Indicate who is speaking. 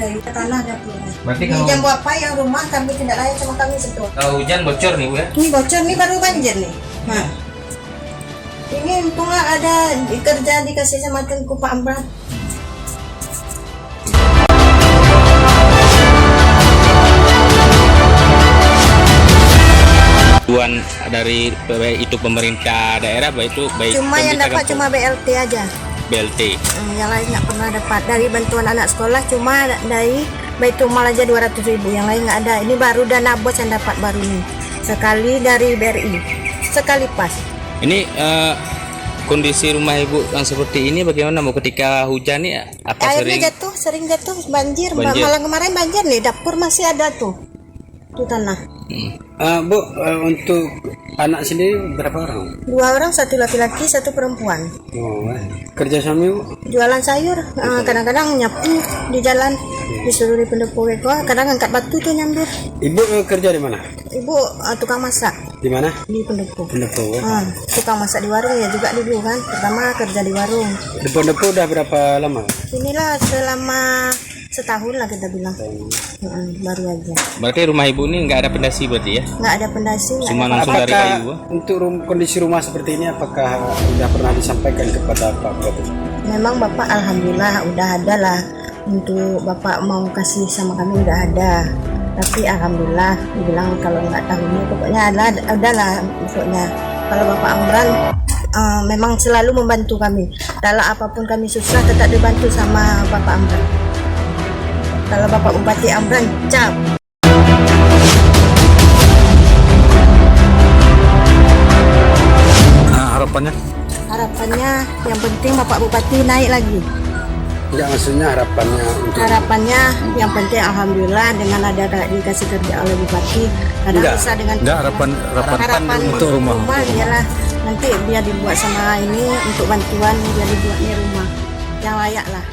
Speaker 1: Dari tanah dapurnya.
Speaker 2: Berarti
Speaker 1: Ini
Speaker 2: kalau
Speaker 1: jam apa yang rumah kami tidak layak sama kami setuh.
Speaker 2: kalau hujan bocor nih Bu ya?
Speaker 1: Ini bocor nih baru banjir nih. Nah, ini untunglah ada kerja dikasih sama Tengku Pak Amran.
Speaker 2: Bantuan dari itu pemerintah daerah baik
Speaker 1: Cuma yang dapat cuma BLT aja.
Speaker 2: BLT.
Speaker 1: Yang lain nggak pernah dapat. Dari bantuan anak sekolah cuma dari Baitul Mal aja 200.000, yang lain nggak ada. Ini baru dana bos yang dapat baru nih. Sekali dari BRI, sekali pas.
Speaker 2: Ini kondisi rumah Ibu yang seperti ini bagaimana Bu ketika hujan nih? Apa
Speaker 1: Airnya jatuh, sering jatuh, banjir.
Speaker 2: Banjir.
Speaker 1: Malah kemarin banjir nih, dapur masih ada tuh. Tuh tanah.
Speaker 3: Bu, untuk anak sendiri berapa orang?
Speaker 1: 2 orang, 1 laki-laki, 1 perempuan.
Speaker 3: Oh, kerja suami Bu?
Speaker 1: Jualan sayur, kadang-kadang nyapu di jalan, disuruh di pendopo itu, kadang angkat batu tuh nyambil.
Speaker 3: Ibu kerja di mana?
Speaker 1: Ibu tukang masak
Speaker 3: Di mana?
Speaker 1: di pendopo.
Speaker 3: Pendopo.
Speaker 1: Tukang masak di warung ya juga dulu kan. Pertama kerja di warung.
Speaker 3: Di Pendopo udah berapa lama?
Speaker 1: Inilah selama setahun lah kita bilang. Baru aja.
Speaker 2: Berarti rumah Ibu ini nggak ada pondasi berarti ya?
Speaker 1: Nggak ada pondasi.
Speaker 2: Cuma langsung dari kayu.
Speaker 3: Untuk kondisi rumah seperti ini apakah sudah pernah disampaikan kepada Pak Bupati?
Speaker 1: Memang Bapak alhamdulillah udah ada lah. Untuk Bapak mau kasih sama kami udah ada. Tapi alhamdulillah dibilang kalau nggak tahu ini pokoknya ada lah pokoknya. Kalau Bapak Amran memang selalu membantu kami. Dalam apapun kami susah tetap dibantu sama Bapak Amran. Kalau Bapak Bupati Amran cap.
Speaker 2: Harapannya?
Speaker 1: Harapannya yang penting Bapak Bupati naik lagi.
Speaker 3: Enggak, maksudnya harapannya untuk
Speaker 1: Harapannya yang penting alhamdulillah dengan ada dikasih kerja oleh Bupati, karena bisa dengan harapan
Speaker 3: untuk rumah.
Speaker 1: Iyalah nanti biar dibuat sama ini untuk bantuan, biar dibuatnya rumah yang layak lah.